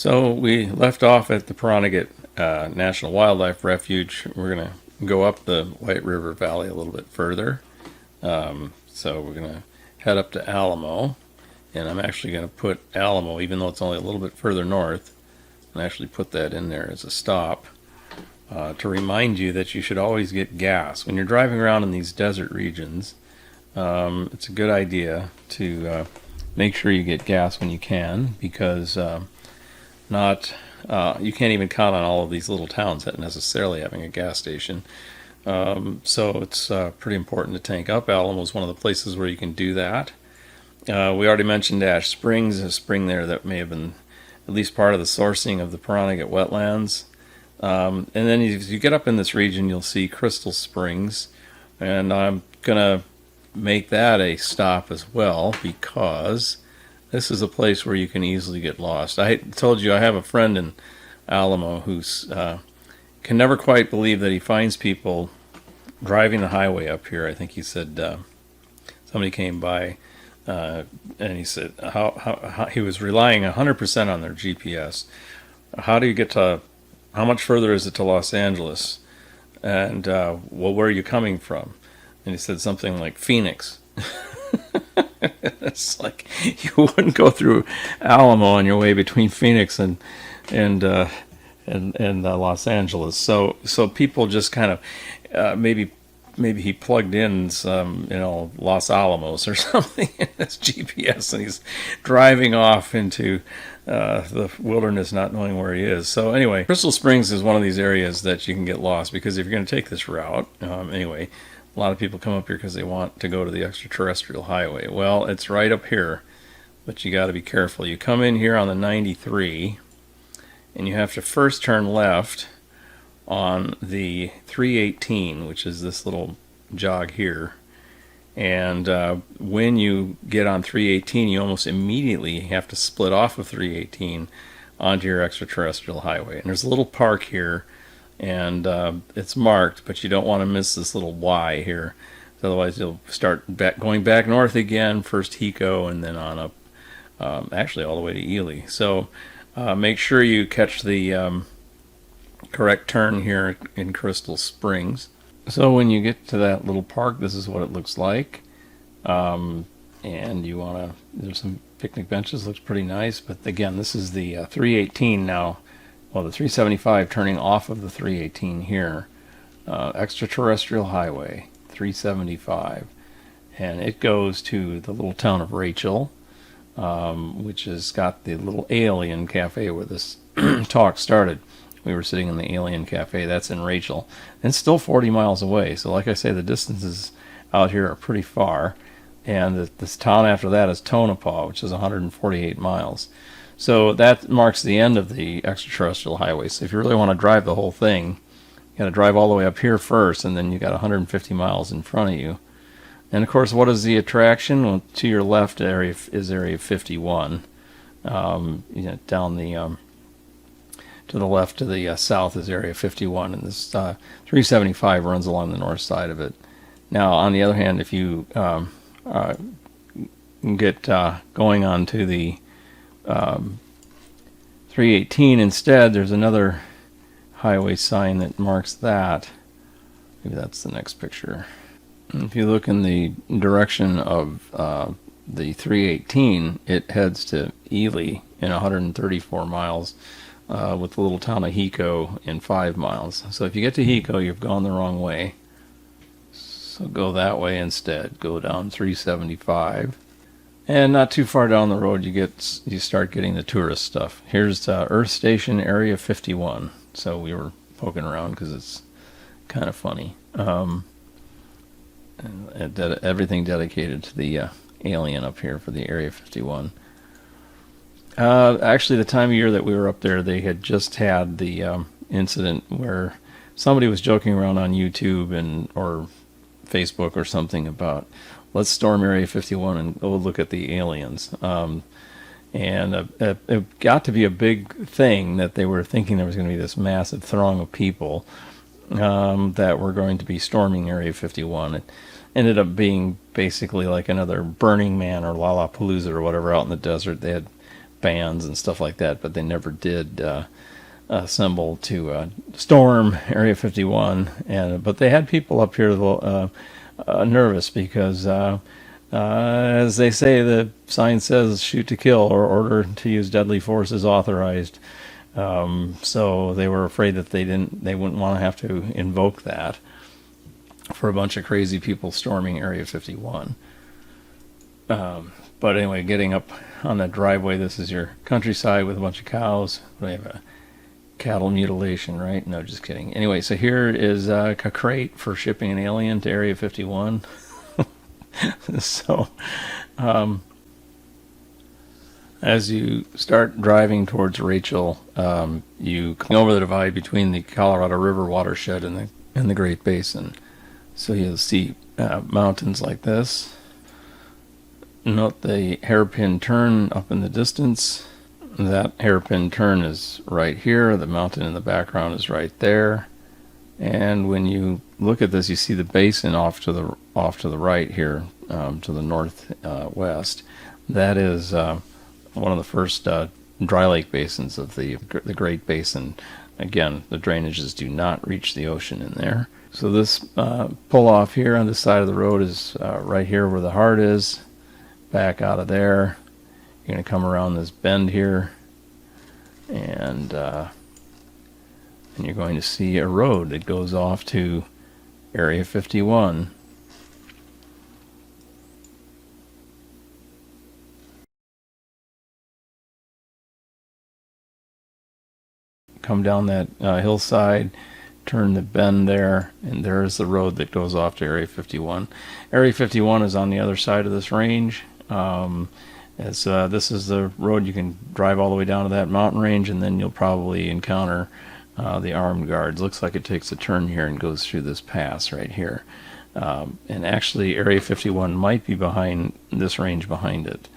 So we left off at the Pahranagat National Wildlife Refuge. We're going to go up the White River Valley a little bit further. So we're going to head up to Alamo. And I'm actually going to put Alamo, even though it's only a little bit further north, and actually put that in there as a stop to remind you that you should always get gas. When you're driving around in these desert regions, it's a good idea to make sure you get gas when you can, because you can't even count on all of these little towns that necessarily having a gas station. So it's pretty important to tank up. Alamo is one of the places where you can do that. We already mentioned Ash Springs, a spring there that may have been at least part of the sourcing of the Pahranagat wetlands. And then as you get up in this region, you'll see Crystal Springs, and I'm gonna make that a stop as well, because this is a place where you can easily get lost. I told you I have a friend in Alamo who's can never quite believe that he finds people driving the highway up here. I think he said somebody came by and he said how he was relying 100% on their GPS. How do you get to, how much further is it to Los Angeles? And well, where are you coming from? And he said something like Phoenix. It's like you wouldn't go through Alamo on your way between Phoenix and Los Angeles. So people just kind of maybe he plugged in some Los Alamos or something in his GPS, and he's driving off into the wilderness not knowing where he is. So anyway, Crystal Springs is one of these areas that you can get lost, because if you're going to take this route, anyway, a lot of people come up here because they want to go to the Extraterrestrial Highway. Well, it's right up here, but you got to be careful. You come in here on the 93, and you have to first turn left on the 318, which is this little jog here. And when you get on 318, you almost immediately have to split off of 318 onto your Extraterrestrial Highway. And there's a little park here, and it's marked, but you don't want to miss this little Y here. Otherwise, you'll start going back north again, first Hico, and then on up, actually all the way to Ely. So make sure you catch the correct turn here in Crystal Springs. So when you get to that little park, this is what it looks like. And you want to, there's some picnic benches, looks pretty nice. But again, this is the 318 now. Well, the 375 turning off of the 318 here. Extraterrestrial Highway 375. And it goes to the little town of Rachel, which has got the little Alien Cafe where this talk started. We were sitting in the Alien Cafe. That's in Rachel. And it's still 40 miles away. So like I say, the distances out here are pretty far. And this town after that is Tonopah, which is 148 miles. So that marks the end of the Extraterrestrial Highway. So if you really want to drive the whole thing, you got to drive all the way up here first, and then you got 150 miles in front of you. And of course, what is the attraction? Well, to your left area is Area 51. Down the to the left, to the south is Area 51, and this 375 runs along the north side of it. Now, on the other hand, if you get going on to the 318 instead, there's another highway sign that marks that. Maybe that's the next picture. And if you look in the direction of the 318, it heads to Ely in 134 miles. With the little town of Hico in 5 miles. So if you get to Hico, you've gone the wrong way. So go that way instead. Go down 375. And not too far down the road, you start getting the tourist stuff. Here's Earth Station Area 51. So we were poking around because it's kind of funny. Everything dedicated to the alien up here for the Area 51. Actually, the time of year that we were up there, they had just had the incident where somebody was joking around on YouTube or Facebook or something about, let's storm Area 51 and go look at the aliens. And it got to be a big thing that they were thinking there was going to be this massive throng of people that were going to be storming Area 51. It ended up being basically like another Burning Man or Lollapalooza or whatever out in the desert. They had bands and stuff like that, but they never did assemble to storm Area 51. But they had people up here nervous because, as they say, the sign says "shoot to kill" or "order to use deadly force is authorized." So they were afraid that they wouldn't want to have to invoke that for a bunch of crazy people storming Area 51. But anyway, getting up on that driveway, this is your countryside with a bunch of cows. They have a cattle mutilation, right? No, just kidding. Anyway, so here is a crate for shipping an alien to Area 51. So, as you start driving towards Rachel, you come over the divide between the Colorado River watershed and the Great Basin. So you'll see mountains like this. Note the hairpin turn up in the distance. That hairpin turn is right here. The mountain in the background is right there. And when you look at this, you see the basin off to the right here, to the northwest. That is one of the first dry lake basins of the Great Basin. Again, the drainages do not reach the ocean in there. So this pull off here on this side of the road is right here where the heart is. Back out of there. You're going to come around this bend here, and you're going to see a road that goes off to Area 51. Come down that hillside, turn the bend there, and there's the road that goes off to Area 51. Area 51 is on the other side of this range. This is the road you can drive all the way down to that mountain range, and then you'll probably encounter the armed guards. Looks like it takes a turn here and goes through this pass right here. And actually, Area 51 might be behind this range behind it.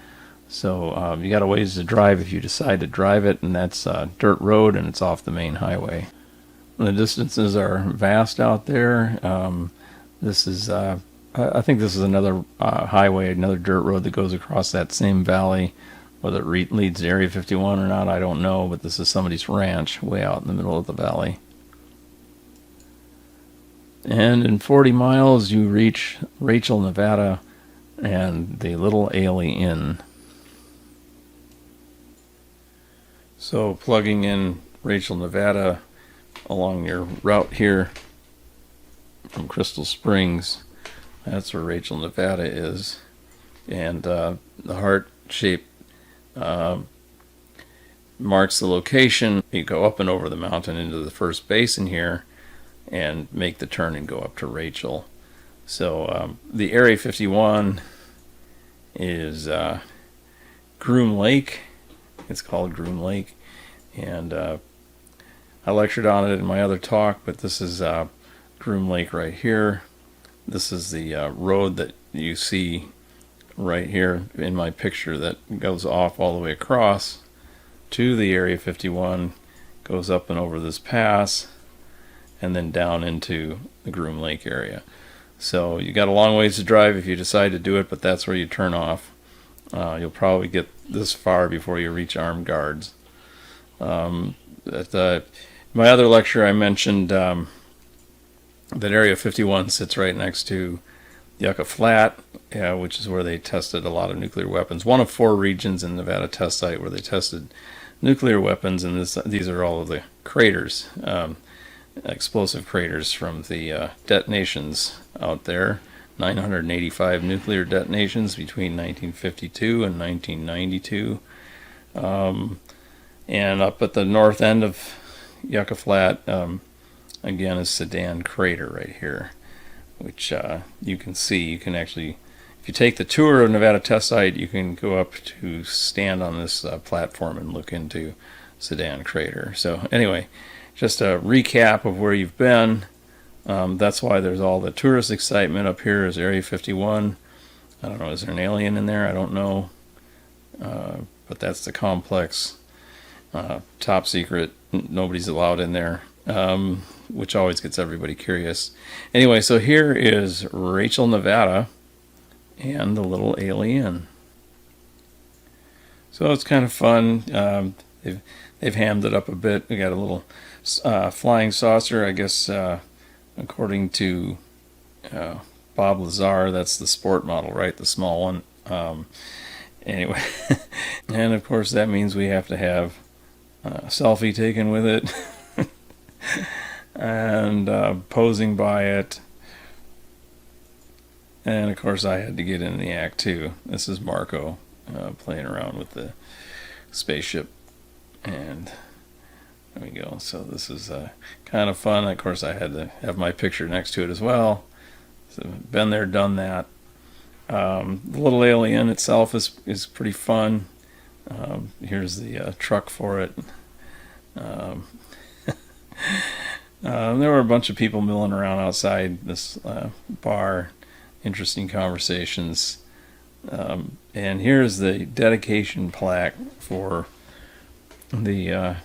So you got a ways to drive if you decide to drive it, and that's a dirt road, and it's off the main highway. The distances are vast out there. This is, I think this is another highway, another dirt road that goes across that same valley. Whether it leads to Area 51 or not, I don't know, but this is somebody's ranch way out in the middle of the valley. And in 40 miles, you reach Rachel, Nevada, and the Little Ailey Inn. So plugging in Rachel, Nevada along your route here from Crystal Springs, that's where Rachel, Nevada is. And the heart shape marks the location. You go up and over the mountain into the first basin here and make the turn and go up to Rachel. So the Area 51 is Groom Lake. It's called Groom Lake, and I lectured on it in my other talk, but this is Groom Lake right here. This is the road that you see right here in my picture that goes off all the way across to the Area 51, goes up and over this pass, and then down into the Groom Lake area. So you got a long ways to drive if you decide to do it, but that's where you turn off. You'll probably get this far before you reach armed guards. At my other lecture, I mentioned that Area 51 sits right next to Yucca Flat, which is where they tested a lot of nuclear weapons. One of 4 regions in Nevada test site where they tested nuclear weapons, and these are all of the craters, explosive craters from the detonations out there. 985 nuclear detonations between 1952 and 1992. And up at the north end of Yucca Flat, again, is Sedan Crater right here, which you can see. You can actually, if you take the tour of Nevada Test Site, you can go up to stand on this platform and look into Sedan Crater. So anyway, just a recap of where you've been. That's why there's all the tourist excitement up here is Area 51. I don't know, is there an alien in there? I don't know. But that's the complex, top secret, nobody's allowed in there, which always gets everybody curious. Anyway, so here is Rachel, Nevada, and the Little Alien. So it's kind of fun. They've hammed it up a bit. We got a little flying saucer, I guess, according to Bob Lazar. That's the sport model, right? The small one. Anyway, and of course that means we have to have a selfie taken with it and posing by it. And of course I had to get in the act too. This is Marco playing around with the spaceship, and there we go. So this is kind of fun. Of course I had to have my picture next to it as well. So been there, done that. The little alien itself is pretty fun. Here's the truck for it. There were a bunch of people milling around outside this bar. Interesting conversations. And here's the dedication plaque for the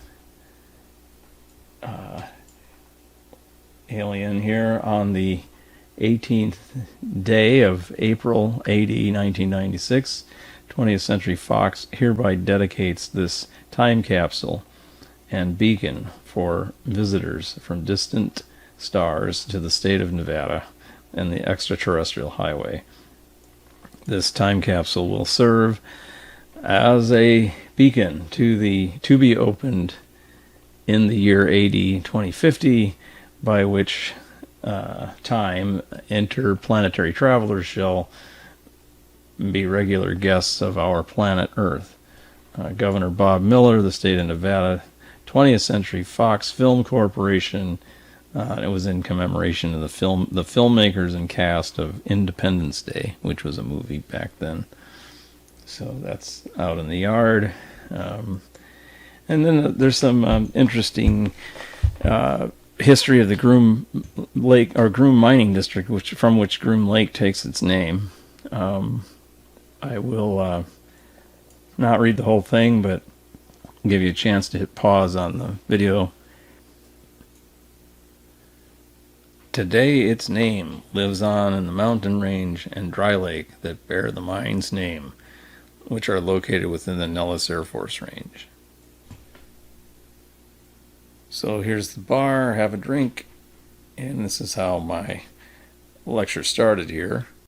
alien here on the 18th day of April AD 1996. 20th Century Fox hereby dedicates this time capsule and beacon for visitors from distant stars to the state of Nevada and the Extraterrestrial Highway. This time capsule will serve as a beacon to be opened in the year AD 2050, by which time interplanetary travelers shall be regular guests of our planet Earth. Governor Bob Miller, the state of Nevada, 20th Century Fox Film Corporation. It was in commemoration of the filmmakers and cast of Independence Day, which was a movie back then. So that's out in the yard. And then there's some interesting history of the Groom Lake or Groom Mining District, from which Groom Lake takes its name. I will not read the whole thing, but give you a chance to hit pause on the video. Today its name lives on in the mountain range and dry lake that bear the mine's name, which are located within the Nellis Air Force Range. So here's the bar, have a drink, and this is how my lecture started here.